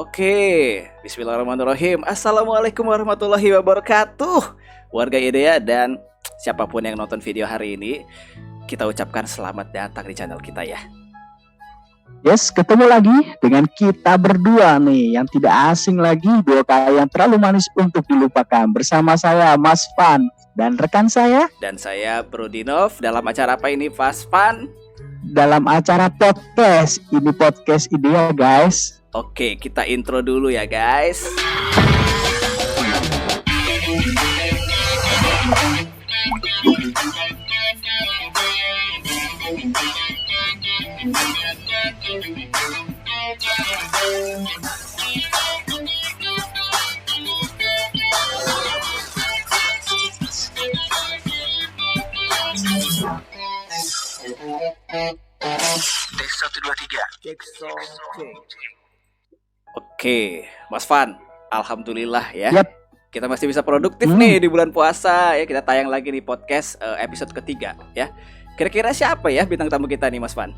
Oke, bismillahirrahmanirrahim. Assalamualaikum warahmatullahi wabarakatuh, warga IDEA dan siapapun yang nonton video hari ini. Kita ucapkan selamat datang di channel kita ya. Yes, ketemu lagi dengan kita berdua nih, yang tidak asing lagi, dua kakak yang terlalu manis untuk dilupakan. Bersama saya Mas Fan dan rekan saya. Dan saya Bro Dinov. Dalam acara apa ini, Fast Fun? Dalam acara podcast. Ini podcast IDEA guys. Oke, kita intro dulu ya guys. Tek 123. Oke, Mas Fan, alhamdulillah ya. Yap. Kita masih bisa produktif nih di bulan puasa ya. Kita tayang lagi di podcast episode ketiga ya. Kira-kira siapa ya bintang tamu kita nih, Mas Fan?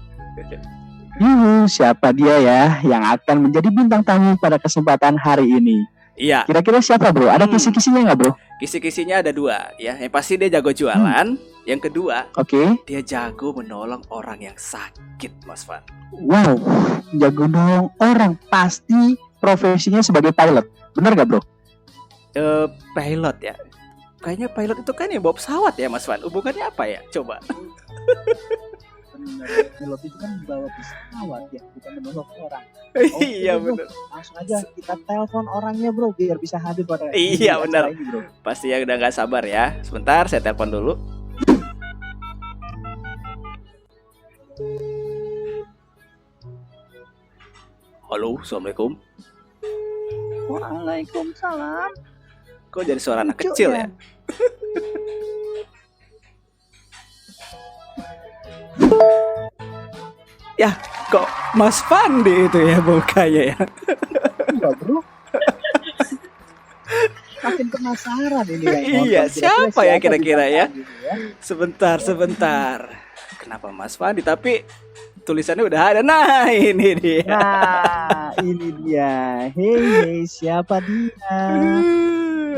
Siapa dia ya yang akan menjadi bintang tamu pada kesempatan hari ini? Iya, Kira-kira siapa bro? Ada kisi-kisinya nggak bro? kisi-kisinya ada dua ya. Yang pasti dia jago jualan. Yang kedua, Oke. dia jago menolong orang yang sakit, Mas Fan. Wow, jago nolong orang. Pasti profesinya sebagai pilot. Bener gak bro? Pilot ya. Kayaknya pilot itu kan yang bawa pesawat ya, Mas Fan. Hubungannya apa ya? Coba. Pilot itu kan bawa pesawat ya, bukan menolong orang. Iya bro. benar. Langsung aja kita telepon orangnya bro, biar bisa hadir pada Iya, benar. ini, bro. Pasti yang udah nggak sabar ya. Sebentar, saya telepon dulu. Halo, assalamualaikum. Waalaikumsalam. Kok jadi suara anak Lucu kecil ya? ya? Ya, kok Mas Fandi itu ya bukanya ya? Enggak bro. Makin penasaran ini yang Iya, nonton. siapa ya kira-kira ya? bintang tamu gitu ya? Sebentar. Kenapa Mas Fandi? Tapi tulisannya udah ada. Nah, ini dia. Nah, ini dia. Hei, siapa dia?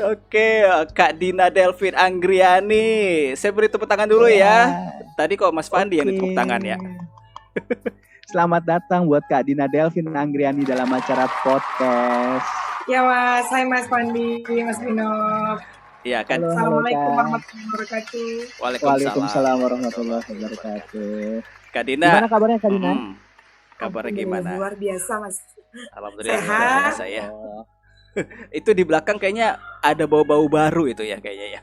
Oke, Kak Dina Delvin Anggriani. Saya beri tepuk tangan dulu ya. Tadi kok Mas Fandi yang Oke. ditepuk tangan ya. Selamat datang buat Kak Dina Delvin Anggriani dalam acara podcast. Ya Mas, hai Mas Pandi, Mas Dino. Iya kan. Halo, Assalamualaikum Kak. warahmatullahi wabarakatuh. Waalaikumsalam warahmatullahi wabarakatuh. Kak Dina. Gimana kabarnya Kak Dina? Kabarnya Alhamdulillah, gimana? luar biasa Mas. Alhamdulillah Sehat. luar biasa ya. Itu di belakang kayaknya ada bau-bau baru itu ya kayaknya ya.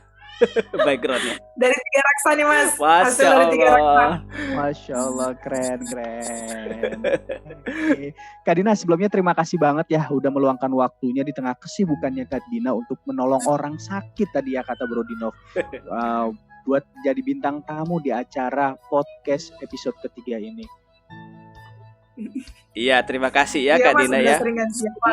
Backgroundnya. Dari Tiga Raksa nih Mas. Masya Hasil dari Tiga Raksa. Allah. Masya Allah, keren. Oke. Kak Dina, sebelumnya terima kasih banget ya udah meluangkan waktunya di tengah kesibukannya Kak Dina untuk menolong orang sakit tadi ya kata Bro Dinov. Buat jadi bintang tamu di acara podcast episode ketiga ini. Iya, terima kasih ya Iya, Kak Mas, Dina udah ya. seringan siapa.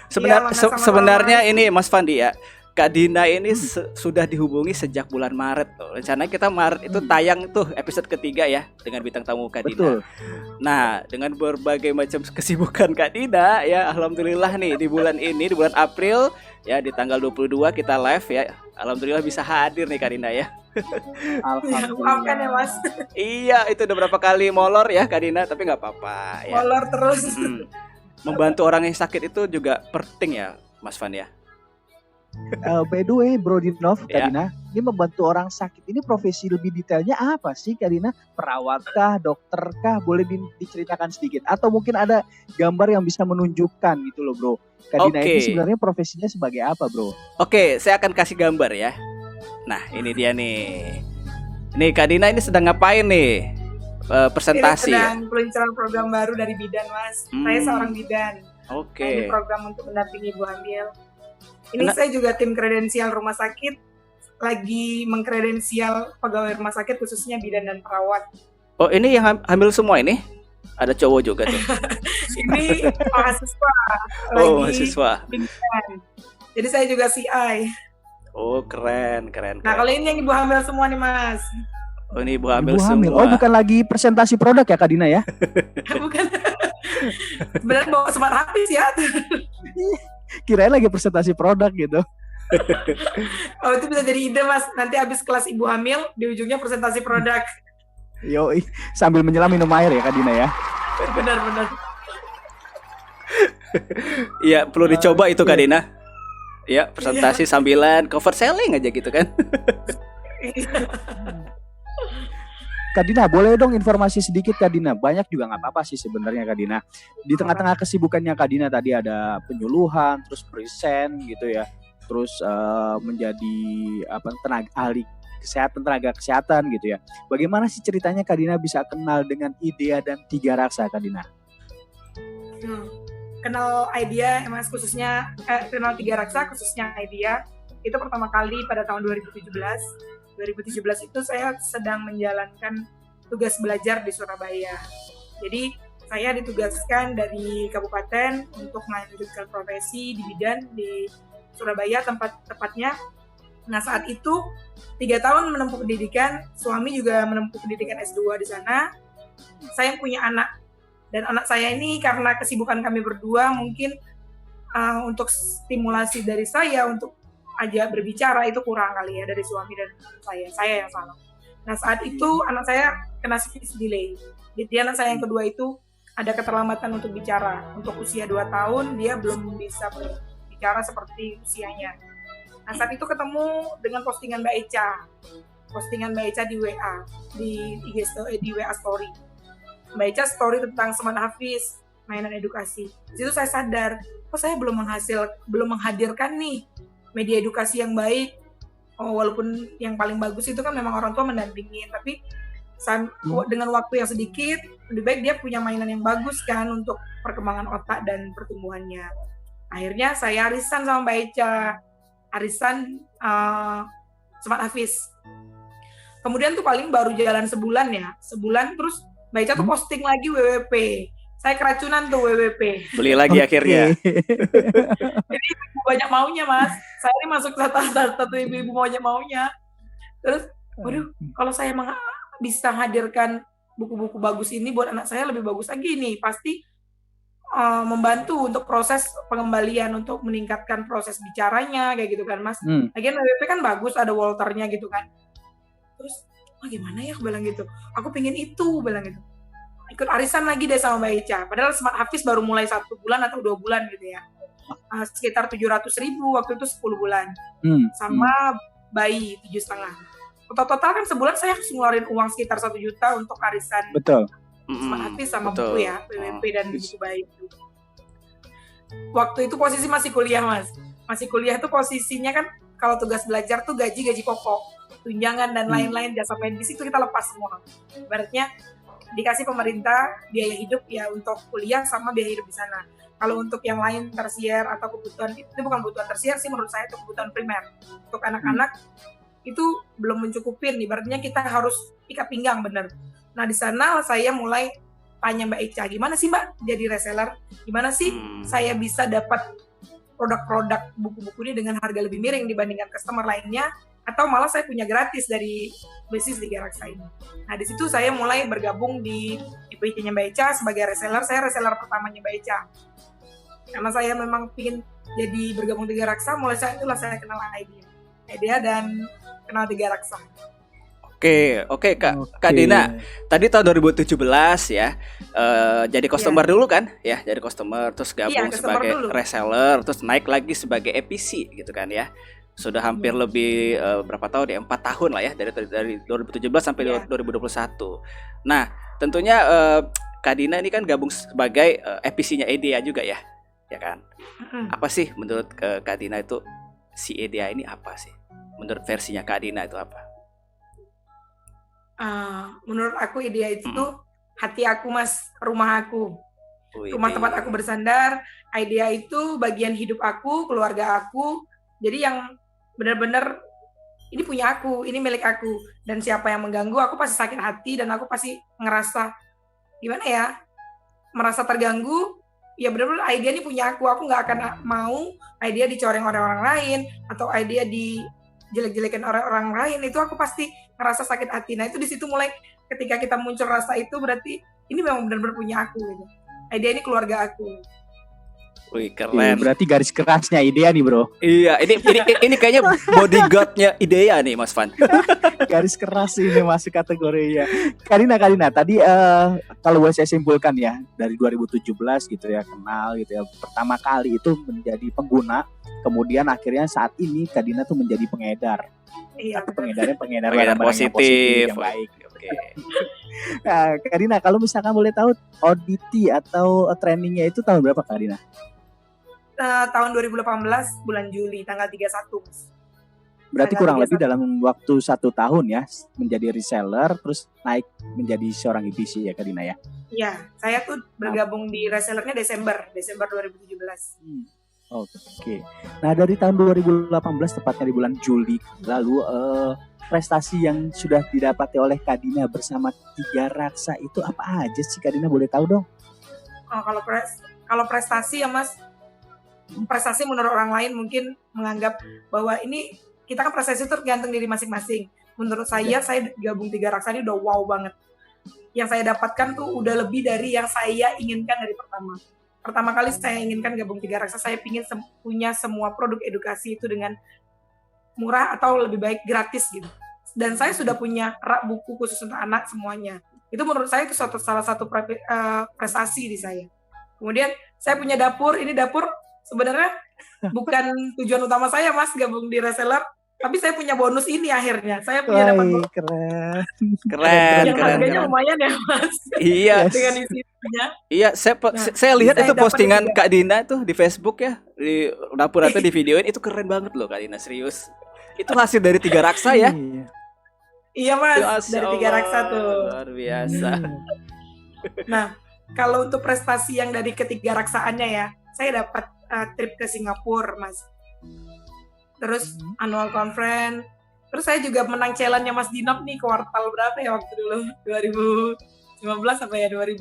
sama-sama. Sebenarnya ini Mas Fandi ya. Kak Dina ini sudah dihubungi sejak bulan Maret tuh. Rencananya kita Maret itu tayang tuh episode ketiga ya dengan bintang tamu Kak Dina. Betul. Nah, dengan berbagai macam kesibukan Kak Dina ya, alhamdulillah nih di bulan ini, di bulan April ya, di tanggal 22 kita live ya. Alhamdulillah bisa hadir nih Kak Dina ya. Ya, maafkan ya Mas. Iya, itu udah berapa kali molor ya Kak Dina, tapi nggak apa-apa ya. Molor terus. Membantu orang yang sakit itu juga penting ya, Mas Fan ya. By the way, Bro Dinov, Kak Ya. Dina, ini membantu orang sakit ini profesi lebih detailnya apa sih Kak Dina? Perawatkah, dokterkah? Boleh diceritakan sedikit? Atau mungkin ada gambar yang bisa menunjukkan gitu loh Bro. Kak Dina ini Oke. sebenarnya profesinya sebagai apa Bro? Oke, saya akan kasih gambar ya. Nah, ini dia nih. Nih Kak Dina ini sedang ngapain nih? Presentasi Ini ya. sedang peluncuran program baru dari bidan Mas. Saya seorang bidan. Oke. Ini program untuk mendampingi ibu hamil. Ini saya juga tim kredensial rumah sakit. Lagi mengkredensial pegawai rumah sakit khususnya bidan dan perawat. Oh, ini yang hamil semua ini? Ada cowok juga tuh. Ini mahasiswa Oh, lagi mahasiswa. bimbingan. Jadi saya juga CI. Oh, keren. Nah, kalau ini yang ibu hamil semua nih Mas. Oh, ini ibu hamil Ibu semua. Oh, bukan lagi presentasi produk ya Kak Dina ya? Bukan. Sebenarnya bawa Smart Hafiz ya. Kirain lagi presentasi produk gitu. Oh, itu bisa jadi ide Mas. Nanti habis kelas ibu hamil, di ujungnya presentasi produk. Yoi, sambil menyelam minum air ya Kak Dina ya. Benar-benar. Iya, perlu dicoba itu Kak Dina. Ya, presentasi sambilan cover selling aja gitu kan. Kak Dina, boleh dong informasi sedikit Kak Dina? Banyak juga nggak apa-apa sih sebenarnya Kak Dina. Di tengah-tengah kesibukannya Kak Dina tadi ada penyuluhan, terus present gitu ya, terus menjadi tenaga kesehatan gitu ya. Bagaimana sih ceritanya Kak Dina bisa kenal dengan IDEA dan Tiga Raksa Kak Dina? Kenal IDEA, Mas, khususnya kenal Tiga Raksa khususnya IDEA itu pertama kali pada tahun 2017 itu saya sedang menjalankan tugas belajar di Surabaya. Jadi saya ditugaskan dari kabupaten untuk melanjutkan profesi di bidan di Surabaya tepatnya. Nah saat itu 3 tahun menempuh pendidikan, suami juga menempuh pendidikan S2 di sana. Saya punya anak, dan anak saya ini karena kesibukan kami berdua mungkin untuk stimulasi dari saya untuk ajak berbicara itu kurang kali ya dari suami dan saya yang salah. Nah saat itu anak saya kena speech delay. Jadi anak saya yang kedua itu ada keterlambatan untuk bicara. Untuk usia 2 tahun dia belum bisa berbicara seperti usianya. Nah saat itu ketemu dengan postingan Mbak Eca di WA, di WA story. Mbak Eca story tentang Smart Hafiz, mainan edukasi. Di situ saya sadar, kok saya belum menghadirkan nih media edukasi yang baik. Walaupun yang paling bagus itu kan memang orang tua mendampingin, tapi dengan waktu yang sedikit lebih baik dia punya mainan yang bagus kan untuk perkembangan otak dan pertumbuhannya. Akhirnya saya arisan sama Mbak Eca, Smart Hafiz. Kemudian tuh paling baru jalan sebulan terus Mbak Eca tuh posting lagi WWP. Saya keracunan tuh WWP. Beli lagi akhirnya. Jadi banyak maunya Mas. Saya ini masuk satu ibu banyak maunya. Terus, waduh, kalau saya bisa hadirkan buku-buku bagus ini buat anak saya lebih bagus lagi nih. Pasti membantu untuk proses pengembalian, untuk meningkatkan proses bicaranya kayak gitu kan Mas. Lagian WWP kan bagus, ada Walternya gitu kan. Terus, gimana ya aku bilang gitu. Aku pengen itu, bilang gitu. Ikut arisan lagi deh sama Mbak Eca. Padahal Smart Hafiz baru mulai 1 bulan atau 2 bulan gitu ya. Sekitar 700.000 waktu itu 10 bulan. Sama bayi 7,5. Total kan sebulan saya harus ngeluarin uang sekitar 1 juta untuk arisan. Betul. Smart Hafiz sama buku ya, PWP dan buku bayi itu. Waktu itu posisi masih kuliah Mas. Masih kuliah tuh posisinya kan kalau tugas belajar tuh gaji pokok, tunjangan dan lain-lain, jasa medis itu kita lepas semua. Ibaratnya dikasih pemerintah biaya hidup ya untuk kuliah sama biaya hidup di sana. Kalau untuk yang lain tersier atau kebutuhan, itu bukan kebutuhan tersier sih menurut saya, itu kebutuhan primer. Untuk anak-anak itu belum mencukupin, ibaratnya kita harus ikat pinggang bener. Nah di sana saya mulai tanya Mbak Eca, gimana sih Mbak jadi reseller? Gimana sih saya bisa dapat produk-produk buku-buku ini dengan harga lebih miring dibandingkan customer lainnya? Atau malah saya punya gratis dari bisnis Tiga Raksa ini. Nah di situ saya mulai bergabung di IP-nya Mbak Eca sebagai reseller. Saya reseller pertamanya Mbak Eca. Karena saya memang ingin jadi bergabung Tiga Raksa, mulai saat itulah saya kenal IDEA dan kenal Tiga Raksa. Oke Kak Dina. Tadi tahun 2017 ya, jadi customer dulu kan? Ya, jadi customer, terus gabung sebagai reseller, terus naik lagi sebagai EPC gitu kan ya. Sudah hampir lebih berapa tahun ya? 4 tahun lah ya, dari 2017 sampai 2021. Nah, tentunya Kak Dina ini kan gabung sebagai EPC-nya IDEA juga ya kan? Apa sih menurut Kak Dina itu si IDEA ini apa sih? Menurut versinya Kak Dina itu apa? Menurut aku IDEA itu hati aku Mas, rumah aku. Rumah tempat aku bersandar. IDEA itu bagian hidup aku, keluarga aku. Jadi yang benar-benar ini punya aku, ini milik aku, dan siapa yang mengganggu aku pasti sakit hati dan aku pasti ngerasa gimana ya, merasa terganggu. Ya benar-benar IDEA ini punya aku nggak akan mau IDEA dicoreng orang-orang lain atau IDEA dijelek-jelekan orang-orang lain, itu aku pasti ngerasa sakit hati. Nah itu di situ mulai ketika kita muncul rasa itu berarti ini memang benar-benar punya aku gitu. Idea ini keluarga aku. Wih, keren. Berarti garis kerasnya Idea nih, Bro. Iya, ini kayaknya bodyguardnya Idea nih, Mas Van. Garis keras ini masuk kategorinya. Karina, tadi kalau boleh saya simpulkan ya, dari 2017 gitu ya, kenal gitu ya. Pertama kali itu menjadi pengguna, kemudian akhirnya saat ini Karina tuh menjadi pengedar. Iya, Pengedar Pengedar positif. yang baik. Oke. Nah, Karina, kalau misalkan boleh tahu ODT atau trainingnya itu tahun berapa, Karina? Tahun 2018 bulan Juli tanggal 31, Mas. Berarti Tanggal kurang 31. lebih dalam waktu 1 tahun ya menjadi reseller terus naik menjadi seorang EPC ya, Karina ya. Iya, saya tuh bergabung di resellernya Desember 2017. Oke. Nah, dari tahun 2018 tepatnya di bulan Juli lalu prestasi yang sudah didapati oleh Kadina bersama 3 Raksa itu apa aja sih, Kadina boleh tahu dong? Kalau prestasi ya, Mas, prestasi menurut orang lain mungkin menganggap bahwa ini kita kan prestasi itu tergantung diri masing-masing. Menurut saya gabung 3 Raksa ini udah wow banget. Yang saya dapatkan tuh udah lebih dari yang saya inginkan dari pertama. Pertama kali saya inginkan gabung 3 Raksa, saya ingin punya semua produk edukasi itu dengan murah atau lebih baik gratis gitu. Dan saya sudah punya rak buku khusus untuk anak semuanya. Itu menurut saya itu salah satu prestasi di saya. Kemudian saya punya dapur, ini dapur sebenarnya bukan tujuan utama saya, Mas, gabung di reseller, tapi saya punya bonus ini akhirnya. Saya punya dapat bonus. Keren. Yang harganya lumayan ya, Mas. Iya. Dengan isinya. Iya, saya lihat itu postingan Kak Dina tuh di Facebook ya, di dapur atau di videoin itu keren banget loh, Kak Dina, serius. Itu hasil dari 3 Raksa ya? Iya, Mas, dari 3 Raksa tuh. Luar biasa. Nah, kalau untuk prestasi yang dari ketiga raksaannya ya, saya dapat trip ke Singapura, Mas. Terus annual conference. Terus saya juga menang challenge-nya Mas Dinop nih kuartal berapa ya waktu dulu? 2019 sampai ya 2000.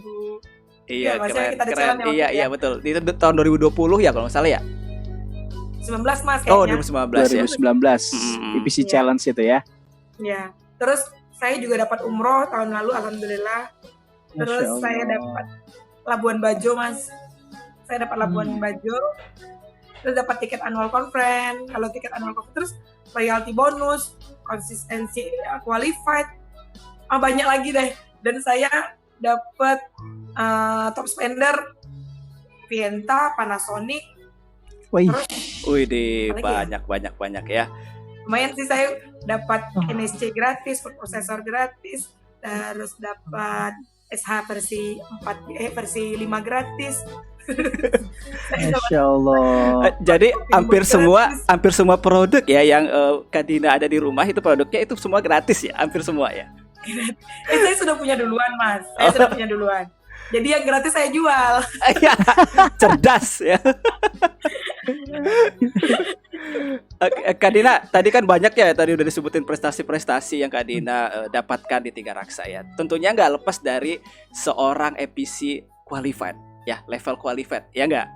Iya, ya, keren. Iya, betul. Itu tahun 2020 ya kalau nggak salah ya? 19, Mas, kayaknya. Oh, 2019 ya. 2019. EPC Challenge itu ya. Ya. Terus saya juga dapat umroh tahun lalu, alhamdulillah. Terus saya dapat Labuan Bajo, Mas. Saya dapat Labuan Bajo. Terus dapat tiket annual conference. Kalau tiket annual conference, terus royalty bonus, konsistensi qualified. Banyak lagi deh. Dan saya dapat top spender Vienta, Panasonic. Wih, banyak ya. Lumayan sih, saya dapat NSC gratis, food processor gratis, terus dapat SH versi 5 gratis. Masya Allah. Jadi hampir semua produk ya yang Kak Dina ada di rumah itu produknya itu semua gratis ya, hampir semua ya. Saya sudah punya duluan, Mas. Jadi yang gratis saya jual. Cerdas ya. Kak Dina, tadi kan banyak ya, tadi udah disebutin prestasi-prestasi yang Kak Dina dapatkan di 3 Raksa ya. Tentunya nggak lepas dari seorang EPC qualified ya, level qualified ya nggak?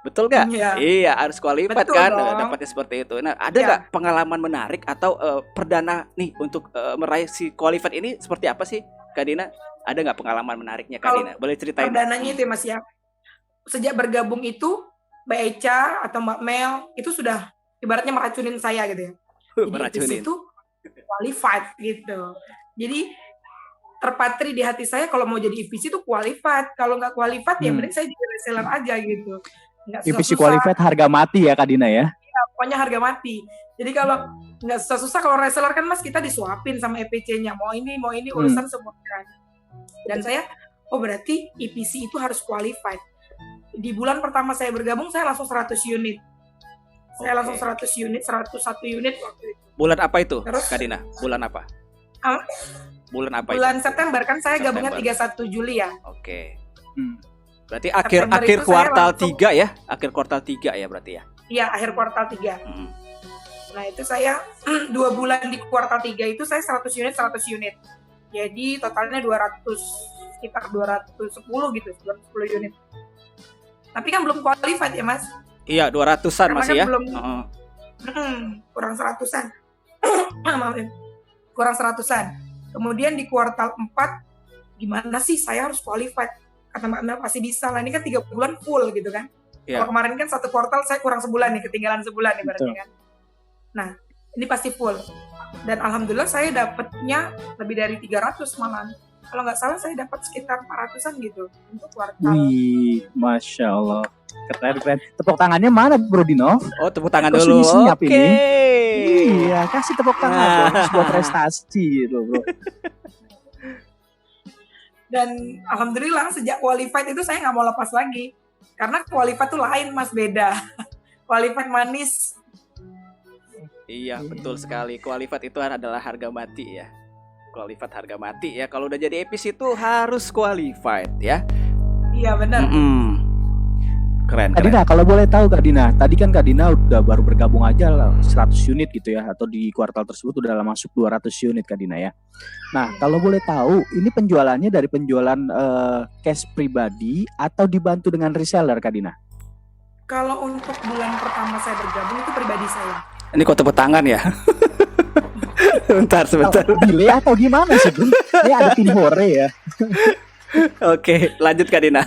Betul nggak? Iya, harus qualified kan, dapatnya seperti itu. Nah, ada nggak pengalaman menarik atau perdana nih untuk meraih si qualified ini seperti apa sih, Kak Dina? Ada nggak pengalaman menariknya, Kak Dina? Boleh ceritain? Perdananya itu ya, Mas ya. Sejak bergabung itu, Mbak Eca atau Mbak Mel itu sudah ibaratnya meracunin saya gitu ya. Meracunin. Itu qualified gitu. Jadi terpatri di hati saya kalau mau jadi EPC itu qualified. Kalau nggak qualified ya mending saya jadi reseller aja gitu. EPC qualified harga mati ya, Kak Dina ya? Iya, pokoknya harga mati. Jadi kalau nggak susah-susah, kalau reseller kan, Mas, kita disuapin sama EPC-nya. Mau ini urusan semuanya. Dan saya, berarti EPC itu harus qualified. Di bulan pertama saya bergabung, saya langsung 100 unit. Saya langsung 100 unit, 101 unit waktu itu. Bulan apa itu, Kak Dina? Bulan apa? Bulan September kan saya gabungnya 31 Juli ya. Oke. Berarti akhir kuartal 3 ya? Akhir kuartal 3 ya berarti ya? Iya, akhir kuartal 3. Nah, itu saya 2 bulan di kuartal 3 itu saya 100 unit. Jadi totalnya sekitar 210 gitu, 210 unit. Tapi kan belum qualified ya, Mas? Iya, 200-an masih kan ya? Belum, kurang 100-an. Kurang 100-an. Kemudian di kuartal 4, gimana sih saya harus qualified? kata Mbak Mel pasti bisa lah, ini kan 3 bulan full gitu kan. Yeah. Kalau kemarin kan 1 kuartal saya kurang sebulan nih, ketinggalan sebulan nih berarti kan. Nah, ini pasti full. Dan alhamdulillah saya dapatnya lebih dari 300 malah. Kalau nggak salah saya dapat sekitar 400-an gitu untuk kuartal. Wih, Masya Allah. Keren. Tepuk tangannya mana Bro Dinov? Oh, tepuk tangan dulu. Oke. Iya, kasih tepuk tangan dong. Sebuah prestasi gitu Bro. Dan alhamdulillah sejak qualified itu saya nggak mau lepas lagi. Karena qualified tuh lain Mas, beda. Qualified manis. Iya, betul sekali. Qualified itu adalah harga mati ya. Qualified harga mati ya. Kalau udah jadi EPIS itu harus qualified ya. Iya benar. Keren. Kak Dina, kalau boleh tahu Kak Dina, tadi kan Kak Dina udah baru bergabung aja 100 unit gitu ya, atau di kuartal tersebut udah masuk 200 unit Kak Dina ya. Nah, kalau boleh tahu, ini penjualannya dari penjualan cash pribadi atau dibantu dengan reseller Kak Dina? Kalau untuk bulan pertama saya bergabung itu pribadi saya. Ini kok tepuk tangan ya? Sebentar. Delay atau gimana sih Bro? Ini ada tim hore ya. Oke, lanjut Kak Dina.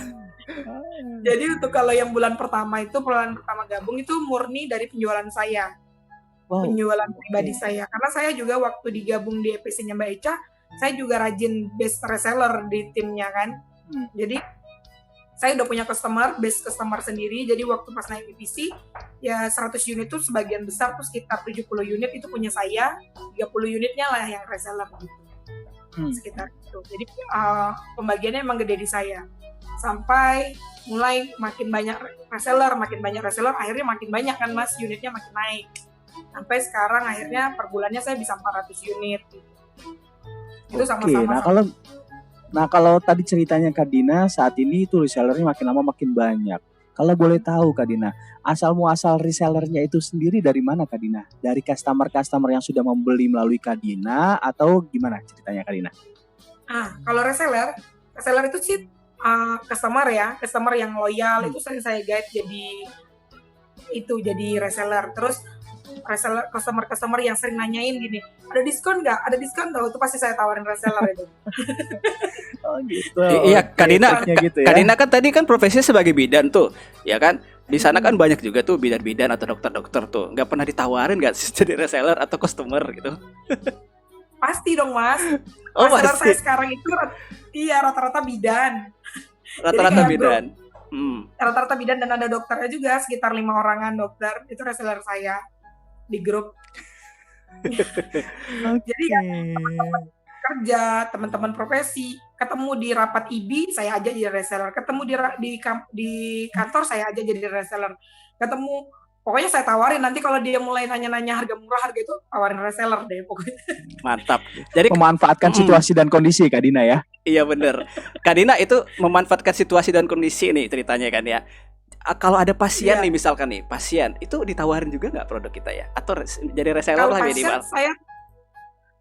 Jadi untuk kalau yang bulan pertama gabung itu murni dari penjualan saya. Penjualan pribadi saya. Karena saya juga waktu digabung di EPC-nya Mbak Echa, saya juga rajin base reseller di timnya kan. Jadi saya udah punya base customer sendiri. Jadi waktu pas naik EPC, ya 100 unit itu sebagian besar tuh sekitar 70 unit itu punya saya, 30 unitnya lah yang reseller gitu. Sekitar itu. Jadi pembagiannya emang gede di saya. Sampai mulai makin banyak reseller, akhirnya makin banyak kan Mas, unitnya makin naik. Sampai sekarang akhirnya per bulannya saya bisa 400 unit. Itu sama-sama. Nah kalau tadi ceritanya Kak Dina, saat ini itu resellernya makin lama makin banyak. Kalau boleh tahu Kak Dina, asal-muasal resellernya itu sendiri dari mana Kak Dina? Dari customer yang sudah membeli melalui Kak Dina atau gimana ceritanya Kak Dina? Kalau reseller itu sih customer yang loyal itu sering saya guide jadi reseller. Terus customer yang sering nanyain gini, ada diskon nggak? Ada diskon nggak? Itu pasti saya tawarin reseller itu. Oh gitu. Iya, Kak Dina, gitu ya? Kak Dina kan tadi kan profesinya sebagai bidan tuh, ya kan? Di sana kan banyak juga tuh bidan-bidan atau dokter-dokter tuh. Nggak pernah ditawarin nggak sih jadi reseller atau customer gitu? Pasti dong Mas. Reseller saya sekarang itu rata-rata bidan. Rata-rata bidan. Rata-rata bidan dan ada dokternya juga, sekitar 5 orangan dokter. Itu reseller saya di grup. Jadi ya teman-teman kerja, teman-teman profesi, ketemu di rapat IBI saya aja jadi reseller, ketemu di kantor saya aja jadi reseller, ketemu pokoknya saya tawarin. Nanti kalau dia mulai nanya-nanya harga murah, harga itu tawarin reseller deh pokoknya. Mantap. Jadi memanfaatkan situasi dan kondisi Kak Dina ya. Iya bener. Kak Dina itu memanfaatkan situasi dan kondisi nih ceritanya kan ya. Kalau ada pasien nih misalkan nih, pasien itu ditawarin juga nggak produk kita ya? Atau jadi reseller lah minimal? Kalau pasien saya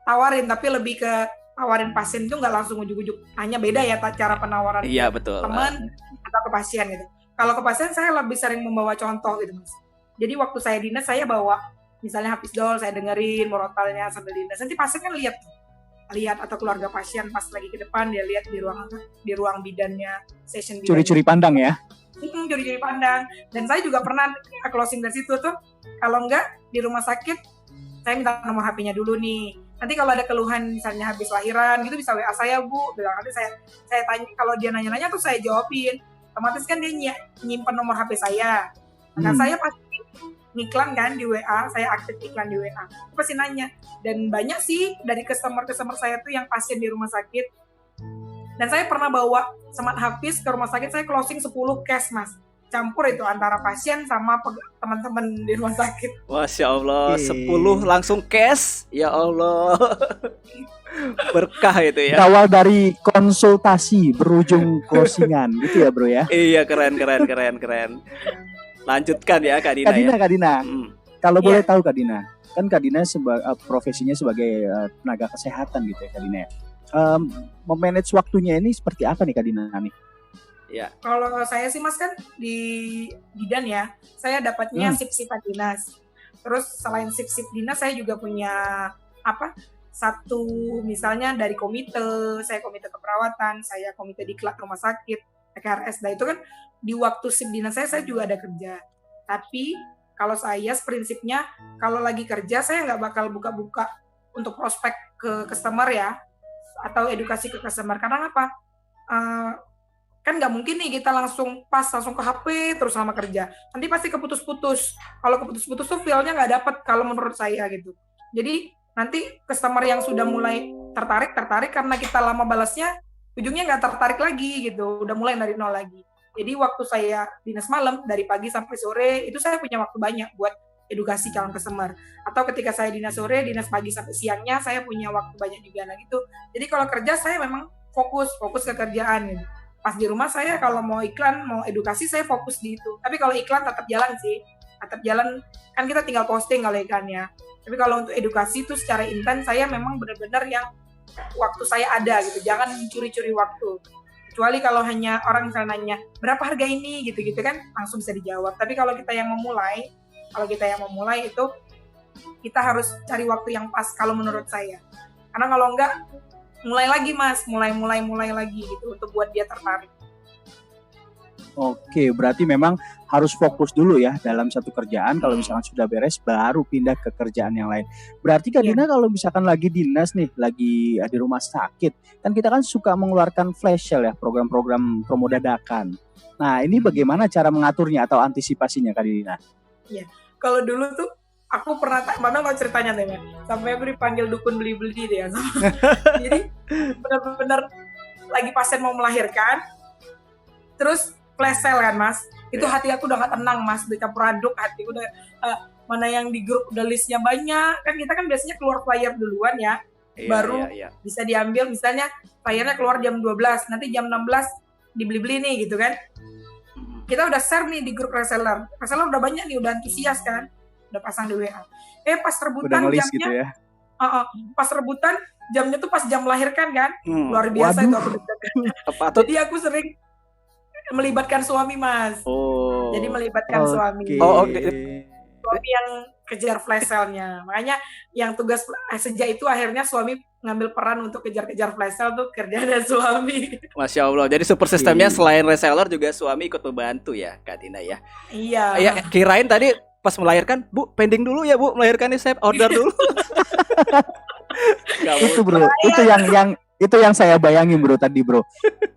tawarin, tapi lebih ke tawarin pasien itu nggak langsung ujuk-ujuk. Hanya beda ya cara penawaran. Iya betul. Teman atau ke pasien gitu. Kalau ke pasien saya lebih sering membawa contoh gitu Mas. Jadi waktu saya dinas saya bawa misalnya Hafizdol, saya dengerin murotalnya sambil dinas. Nanti pasien kan lihat atau keluarga pasien pas lagi ke depan dia lihat di ruang bidannya, session bidannya. Curi-curi pandang ya. Curi-curi pandang. Dan saya juga pernah closing dari situ tuh, kalau enggak di rumah sakit saya minta nomor HP-nya dulu nih. Nanti kalau ada keluhan misalnya habis lahiran gitu bisa WA saya Bu, bilang nanti saya tanya, kalau dia nanya-nanya tuh saya jawabin. Otomatis kan dia nyimpen nomor HP saya. Nah saya pasti ngiklan kan di WA, saya aktif iklan di WA. Pasti nanya. Dan banyak sih dari customer saya tuh yang pasien di rumah sakit. Dan saya pernah bawa Smart Hafiz ke rumah sakit, saya closing 10 case Mas. Campur itu antara pasien sama teman-teman di rumah sakit. Masya Allah, 10 langsung cash. Ya Allah. Berkah itu ya. Awal dari konsultasi berujung closingan gitu ya Bro ya. Iya keren. Lanjutkan ya Kak Dina. Kak Dina. Kalau boleh tahu Kak Dina, kan Kak Dina profesinya sebagai tenaga kesehatan gitu ya Kak Dina. Memanage waktunya ini seperti apa nih Kak Dina nih? Ya. Kalau saya sih Mas kan di bidan ya, saya dapatnya sip-sipan dinas. Terus selain sip-sip dinas saya juga punya satu misalnya dari komite, saya komite keperawatan, saya komite diklat rumah sakit, PKRS. Nah itu kan di waktu shift dinas saya juga ada kerja. Tapi kalau saya prinsipnya kalau lagi kerja saya nggak bakal buka-buka untuk prospek ke customer ya, atau edukasi ke customer. Karena apa? Kan nggak mungkin nih kita langsung ke HP terus sama kerja. Nanti pasti keputus-putus. Kalau keputus-putus tuh feel-nya nggak dapet kalau menurut saya gitu. Jadi nanti customer yang sudah mulai tertarik karena kita lama balasnya, ujungnya nggak tertarik lagi gitu. Udah mulai dari nol lagi. Jadi waktu saya dinas malam dari pagi sampai sore itu saya punya waktu banyak buat edukasi calon customer. Atau ketika saya dinas sore, dinas pagi sampai siangnya saya punya waktu banyak juga nah gitu. Jadi kalau kerja saya memang fokus ke kerjaan gitu. Pas di rumah saya kalau mau iklan, mau edukasi saya fokus di itu. Tapi kalau iklan tetap jalan sih. Tetap jalan, kan kita tinggal posting kalau iklannya. Tapi kalau untuk edukasi itu secara intens saya memang benar-benar yang waktu saya ada gitu. Jangan mencuri-curi waktu. Kecuali kalau hanya orang misalnya nanya, berapa harga ini gitu-gitu kan langsung bisa dijawab. Tapi kalau kita yang memulai itu kita harus cari waktu yang pas kalau menurut saya. Karena kalau enggak mulai lagi mas, mulai lagi gitu untuk buat dia tertarik. Oke, berarti memang harus fokus dulu ya dalam satu kerjaan. Kalau misalkan sudah beres, baru pindah ke kerjaan yang lain. Berarti Kak Dina kalau misalkan lagi dinas nih, lagi di rumah sakit, kan kita kan suka mengeluarkan flash sale ya, program-program promo dadakan. Nah, ini bagaimana cara mengaturnya atau antisipasinya Kak Dina? Iya, kalau dulu tuh aku pernah, mana mau ceritanya deh, sampai aku dipanggil dukun beli-beli deh ya. Jadi benar-benar lagi pasien mau melahirkan, terus flash sale kan mas, itu hati aku udah gak tenang mas, baca produk hati udah mana yang di grup udah listnya banyak, kan kita kan biasanya keluar flyer duluan ya, baru bisa diambil, misalnya flyernya keluar jam 12, nanti jam 16 dibeli-beli nih gitu kan. Kita udah share nih di grup reseller udah banyak nih, udah antusias kan, udah pasang di WA. Pas rebutan jamnya, gitu ya? Pas rebutan jamnya tuh pas jam melahirkan kan, luar biasa. Waduh. Itu aku deg-degan. Jadi aku sering melibatkan suami mas. Jadi melibatkan suami. Suami yang kejar flash sale-nya. Makanya yang tugas sejak itu akhirnya suami ngambil peran untuk kejar-kejar flash sale tuh kerjaan suami. Masya Allah. Jadi super sistemnya selain reseller juga suami ikut membantu ya Kak Dina ya. Iya. Ya kirain tadi pas melahirkan, Bu, pending dulu ya Bu, melahirkannya saya order dulu. Itu bro, itu yang saya bayangin bro tadi bro.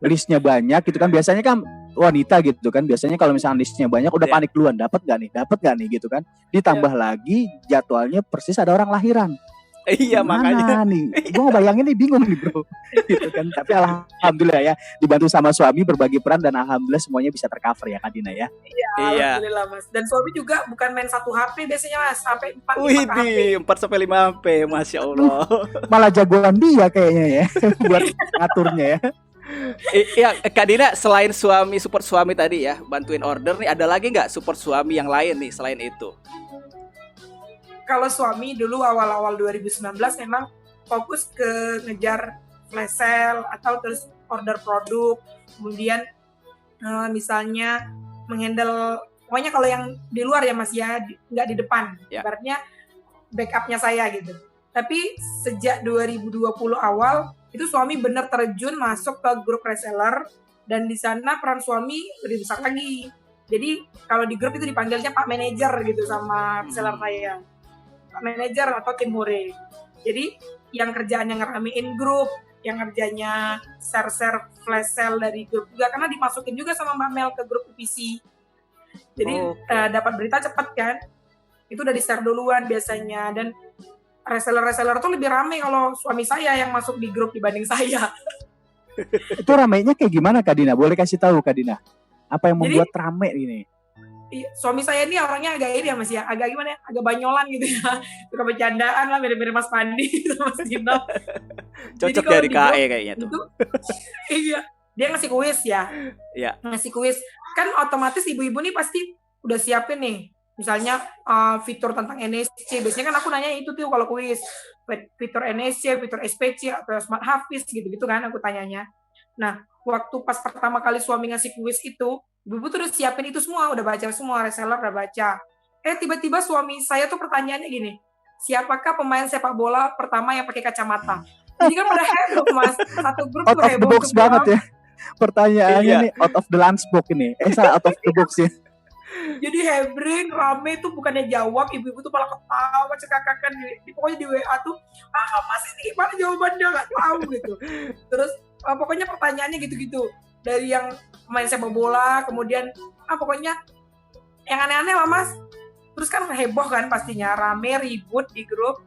Listnya banyak gitu kan, biasanya kan wanita gitu kan, biasanya kalau misalnya listnya banyak udah panik duluan, dapat gak nih gitu kan. Ditambah lagi jadwalnya persis ada orang lahiran. Iya makanya nih, gue ngebayangin nih bingung nih bro, gitu kan. Tapi alhamdulillah ya dibantu sama suami berbagi peran dan alhamdulillah semuanya bisa tercover ya Kak Dina ya. Iya, alhamdulillah mas. Dan suami juga bukan main 1 HP biasanya mas, sampai 4 HP. 4-5 HP, masya Allah. Malah jagoan dia kayaknya ya buat ngaturnya ya. Iya Kak Dina, selain support suami tadi ya, bantuin order nih, ada lagi nggak support suami yang lain nih selain itu? Kalau suami dulu awal-awal 2019 memang fokus ke ngejar flash sale atau terus order produk, kemudian misalnya menghandle, pokoknya kalau yang di luar ya mas ya, nggak di depan, ibaratnya backupnya saya gitu. Tapi sejak 2020 awal itu suami benar terjun masuk ke grup reseller, dan di sana peran suami lebih besar lagi. Jadi kalau di grup itu dipanggilnya Pak Manager gitu sama reseller saya, Pak Manager atau tim hore. Jadi yang kerjaannya ngeramein grup, yang kerjanya share flash sale dari grup juga, karena dimasukin juga sama Mbak Mel ke grup UPC. Jadi dapat berita cepat kan, itu udah di-share duluan biasanya. Dan reseller tuh lebih rame kalau suami saya yang masuk di grup dibanding saya. Itu ramainya kayak gimana Kak Dina? Boleh kasih tahu Kak Dina? Apa yang membuat rame ini? Suami saya ini orangnya agak ini ya mas ya, agak gimana ya, agak banyolan gitu ya, suka bercandaan lah, mirip-mirip Mas Pandi sama Mas Dino. Cocok dari KE kayaknya tuh. Iya, dia ngasih kuis ya. Iya. Ngasih kuis, kan otomatis ibu-ibu nih pasti udah siapin nih, misalnya fitur tentang NSC. Biasanya kan aku nanya itu tuh kalau kuis, fitur NSC, fitur SPC atau Smart Hafiz gitu-gitu kan aku tanyanya. Nah, waktu pas pertama kali suami ngasih kuis itu, ibu tuh udah siapin itu semua, udah baca semua, reseller udah baca. Tiba-tiba suami saya tuh pertanyaannya gini, siapakah pemain sepak bola pertama yang pakai kacamata? Jadi kan pada heboh mas, satu grup tuh heboh. Out of the box banget ya. Pertanyaannya nih out of the lunchbox ini. Out of the box ya. Jadi hebring rame tuh bukannya jawab, ibu-ibu tuh malah ketawa cekakakan pokoknya di WA tuh Mas ini gimana jawabannya nggak tahu gitu. Terus pokoknya pertanyaannya gitu-gitu dari yang main sepak bola, kemudian pokoknya yang aneh-aneh lah Mas. Terus kan heboh kan pastinya, rame ribut di grup,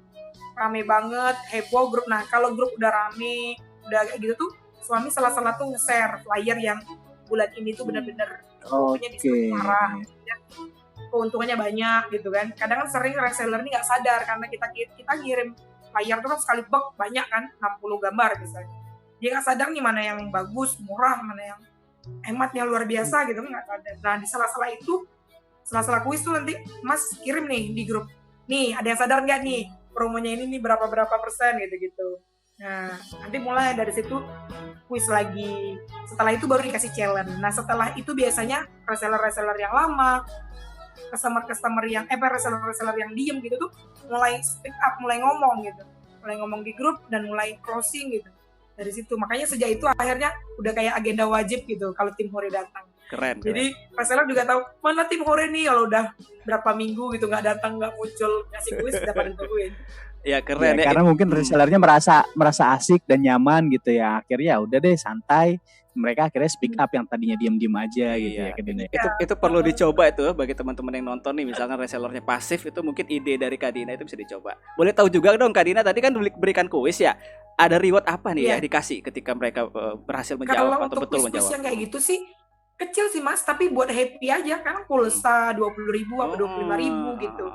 rame banget heboh grup. Nah kalau grup udah rame udah kayak gitu tuh suami salah-salah tuh nge-share flyer yang bulan ini tuh bener-bener pokoknya diskon parah, keuntungannya banyak gitu kan. Kadang kan sering reseller ini nggak sadar karena kita ngirim flyer tuh kan sekali banyak kan 60 gambar misalnya. Dia nggak sadar nih mana yang bagus, murah, mana yang hematnya luar biasa gitu kan nggak sadar. Nah di sela-sela kuis tuh nanti Mas kirim nih di grup. Nih ada yang sadar nggak nih promonya ini nih berapa persen gitu. Nah nanti mulai dari situ kuis lagi. Setelah itu baru dikasih challenge. Nah setelah itu biasanya reseller yang lama, customer yang reseller yang diem gitu tuh mulai speak up, mulai ngomong di grup dan mulai closing gitu. Dari situ makanya sejak itu akhirnya udah kayak agenda wajib gitu kalau tim hore datang. Keren. Jadi reseller juga tahu mana tim hore nih kalau udah berapa minggu gitu nggak datang, nggak muncul ngasih kuis udah pada tungguin. Ya keren ya. Karena mungkin resellernya merasa asik dan nyaman gitu ya. Akhirnya udah deh santai. Mereka akhirnya speak up yang tadinya diam-diam aja gitu ya. Itu perlu dicoba itu bagi teman-teman yang nonton nih, misalkan resellernya pasif, itu mungkin ide dari Kak Dina itu bisa dicoba. Boleh tahu juga dong Kak Dina, tadi kan berikan kuis ya. Ada reward apa nih ya dikasih ketika mereka berhasil menjawab atau betul menjawab? Kalau untuk kuis yang kayak gitu sih kecil sih Mas, tapi buat happy aja kan pulsa 20.000 atau 25.000 gitu.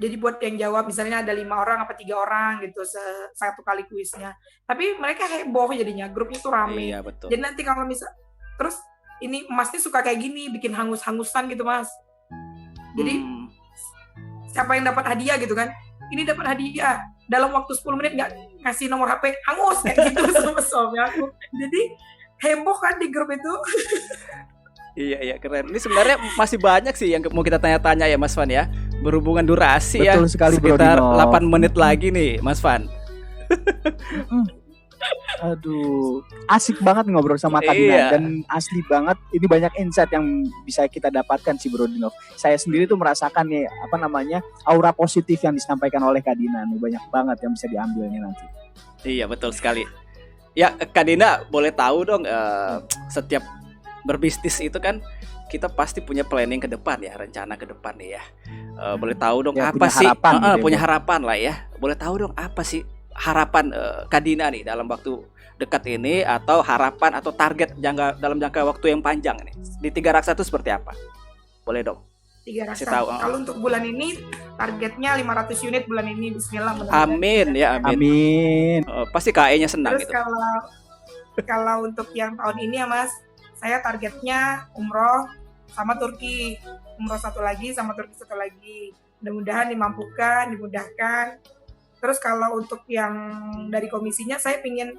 Jadi buat yang jawab misalnya ada 5 orang apa 3 orang gitu satu kali kuisnya. Tapi mereka heboh jadinya, grupnya tuh rame. Iya, betul. Jadi nanti kalau terus ini Masnya suka kayak gini, bikin hangus-hangusan gitu Mas. Jadi siapa yang dapat hadiah gitu kan? Ini dapat hadiah dalam waktu 10 menit nggak ngasih nomor HP, hangus kayak gitu sama suami aku. Jadi heboh kan di grup itu. Iya keren. Ini sebenarnya masih banyak sih yang mau kita tanya-tanya ya Mas Van ya. Berhubungan durasi. Betul sekali, sekitar 8 menit lagi nih Mas Van. Aduh, asik banget ngobrol sama Kak Dina dan asli banget. Ini banyak insight yang bisa kita dapatkan sih Bro Dinov. Saya sendiri tuh merasakan nih aura positif yang disampaikan oleh Kak Dina nih, banyak banget yang bisa diambilnya nanti. Iya betul sekali. Ya Kak Dina boleh tahu dong setiap berbisnis itu kan kita pasti punya planning ke depan ya, rencana ke depan nih ya. Boleh tahu dong apa sih punya harapan lah ya. Boleh tahu dong apa sih harapan Kak Dina nih dalam waktu dekat ini, atau harapan atau target dalam jangka waktu yang panjang nih di Tiga Raksa itu seperti apa? Boleh dong. Tiga Raksa. Kalau untuk bulan ini targetnya 500 unit bulan ini, bismillah. Amin ya, amin. Pasti KE-nya senang. Terus gitu. Kalau untuk yang tahun ini ya Mas, saya targetnya umroh sama Turki, umroh satu lagi sama Turki satu lagi. Mudah-mudahan dimudahkan. Terus kalau untuk yang dari komisinya, saya pingin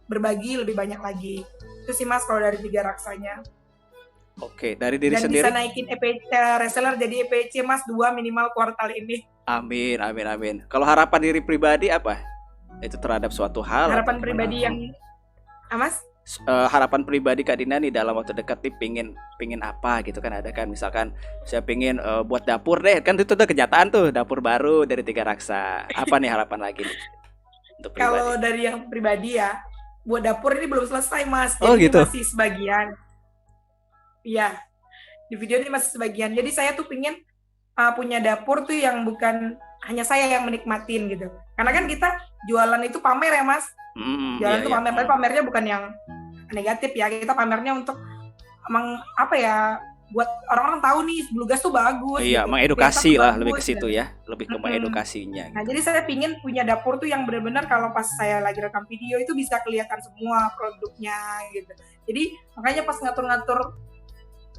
berbagi lebih banyak lagi. Itu sih Mas kalau dari Tiga Raksanya. Oke, dari diri sendiri. Dan bisa naikin reseller jadi EPC Mas 2 minimal kuartal ini. Amin. Kalau harapan diri pribadi apa? Itu terhadap suatu hal. Harapan pribadi yang Mas? Harapan pribadi Kak Dina nih dalam waktu dekat nih pingin apa gitu kan, ada kan misalkan saya pingin buat dapur deh, kan itu udah kenyataan tuh, dapur baru dari Tiga Raksa. Apa nih harapan lagi nih untuk pribadi? Kalau dari yang pribadi ya, buat dapur ini belum selesai Mas, jadi gitu. Masih sebagian. Iya, di video ini masih sebagian. Jadi saya tuh pingin punya dapur tuh yang bukan hanya saya yang menikmatin gitu. Karena kan kita jualan itu pamer ya Mas. Jualan itu pamer, tapi pamernya bukan yang negatif ya, kita pamernya untuk buat orang-orang tahu nih Bluegas tuh bagus. Iya, gitu. Mengedukasi lah, lebih ke situ ya, lebih ke Gitu. mengedukasinya. Nah, jadi saya pingin punya dapur tuh yang benar-benar kalau pas saya lagi rekam video itu bisa kelihatan semua produknya gitu. Jadi makanya pas ngatur-ngatur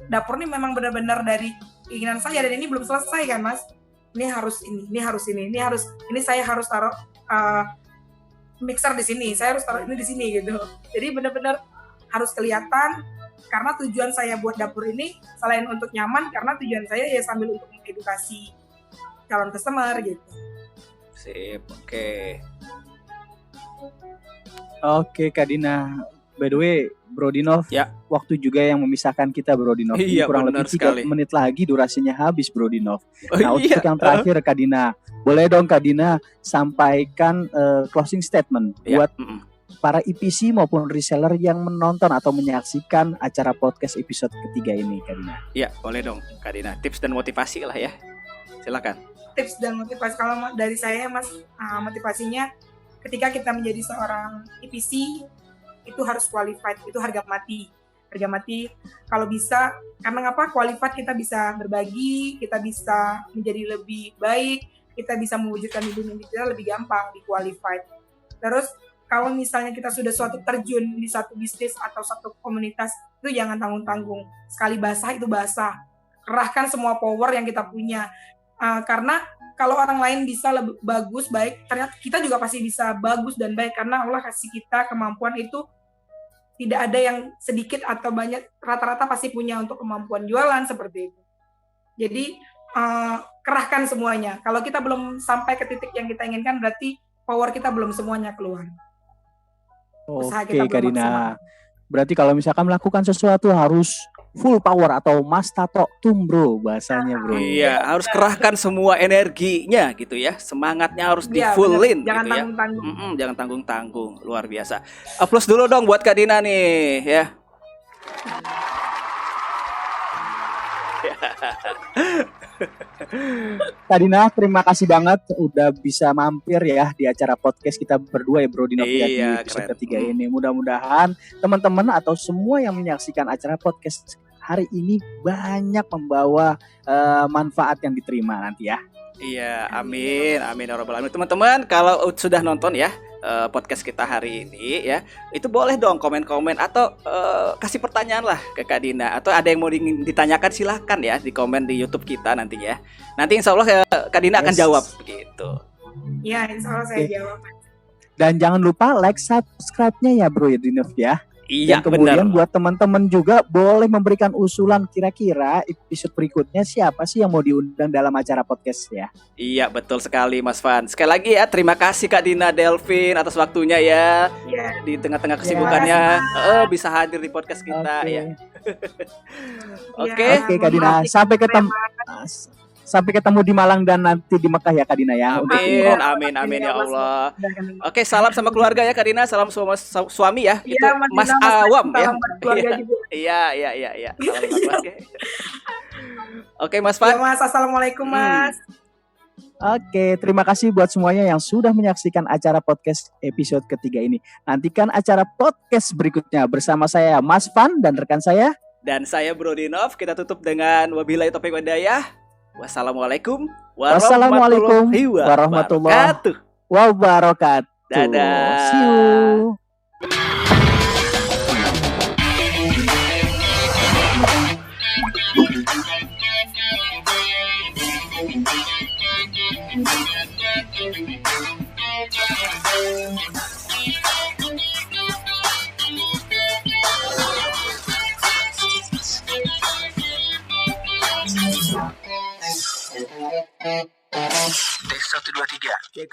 dapur nih memang benar-benar dari keinginan saya, dan ini belum selesai kan Mas. Ini saya harus taruh mixer di sini, saya harus taruh ini di sini gitu. Jadi benar-benar harus kelihatan, karena tujuan saya buat dapur ini selain untuk nyaman, karena tujuan saya ya sambil untuk mengedukasi calon customer gitu. Sip, oke. Oke Kak Dina, By the way, Bro Dinov, Ya. waktu juga yang memisahkan kita, Bro Dinov. Iya, kurang benar lebih 3 sekali. menit lagi durasinya habis, Bro Dinov. Oh, Nah, iya. untuk yang terakhir, Kak Dina, boleh dong Kak Dina sampaikan closing statement Ya. buat para EPC maupun reseller yang menonton atau menyaksikan acara podcast episode ketiga ini, Kak Dina. Ya, boleh dong Kak Dina. Tips dan motivasi lah ya. Silakan. Tips dan motivasi kalau dari saya Mas, motivasinya ketika kita menjadi seorang EPC itu harus qualified, itu harga mati kalau bisa, karena apa, qualified kita bisa berbagi, kita bisa menjadi lebih baik, kita bisa mewujudkan mimpi kita lebih gampang di qualified. Terus kalau misalnya kita sudah suatu terjun di satu bisnis atau satu komunitas, itu jangan tanggung-tanggung, sekali basah itu basah, kerahkan semua power yang kita punya, karena kalau orang lain bisa lebih bagus, baik, ternyata kita juga pasti bisa bagus dan baik, karena Allah kasih kita kemampuan itu. Tidak ada yang sedikit atau banyak, rata-rata pasti punya untuk kemampuan jualan seperti itu. Jadi kerahkan semuanya. Kalau kita belum sampai ke titik yang kita inginkan, berarti power kita belum semuanya keluar. Oke, Kak Dina. Berarti kalau misalkan melakukan sesuatu harus full power atau mas tato tum bro bahasanya, bro. Iya, harus kerahkan semua energinya gitu ya. Semangatnya harus di fullin jangan gitu ya. Tanggung-tanggung. Jangan tanggung-tanggung, luar biasa. Aplaus dulu dong buat Kak Dina nih ya. Kak Dina, terima kasih banget udah bisa mampir ya di acara podcast kita berdua ya, Bro Dinov, Iya, di episode keren. ketiga ini. Mudah-mudahan teman-teman atau semua yang menyaksikan acara podcast hari ini banyak membawa manfaat yang diterima nanti ya. Iya, amin, amin ya rabbal alamin. Teman-teman, kalau sudah nonton ya podcast kita hari ini ya, itu boleh dong komen-komen atau kasih pertanyaan lah ke Kak Dina, atau ada yang mau ditanyakan silahkan ya di komen di YouTube kita nanti ya. Nanti insya Allah Kak Dina akan jawab begitu. Iya, insya Allah saya jawab. Dan jangan lupa like, subscribe-nya ya Bro Dinov ya. Iya, dan kemudian benar. buat teman-teman juga boleh memberikan usulan kira-kira episode berikutnya siapa sih yang mau diundang dalam acara podcast ya. Iya, betul sekali Mas Van. Sekali lagi ya, terima kasih Kak Dina Delvin atas waktunya ya. Iya. Di tengah-tengah kesibukannya bisa hadir di podcast kita ya. Oke, Kak Dina, sampai ketemu di Malang dan nanti di Mekah ya Kak Dina ya. Amin ya Allah. Oke, salam sama keluarga ya Kak Dina, salam suami ya. Iya, Itu Mas Awam ya. Iya. Salam keluarga. Oke, Mas Van. Ya, Mas, assalamualaikum Mas. Oke, terima kasih buat semuanya yang sudah menyaksikan acara podcast episode ketiga ini. Nantikan acara podcast berikutnya bersama saya Mas Van dan rekan saya. Dan saya Bro Dinov. Kita tutup dengan wabillahi taufiq walhidayah. Wassalamualaikum warahmatullahi wabarakatuh. Dadah. See you. Tes 1 2 3. Cek.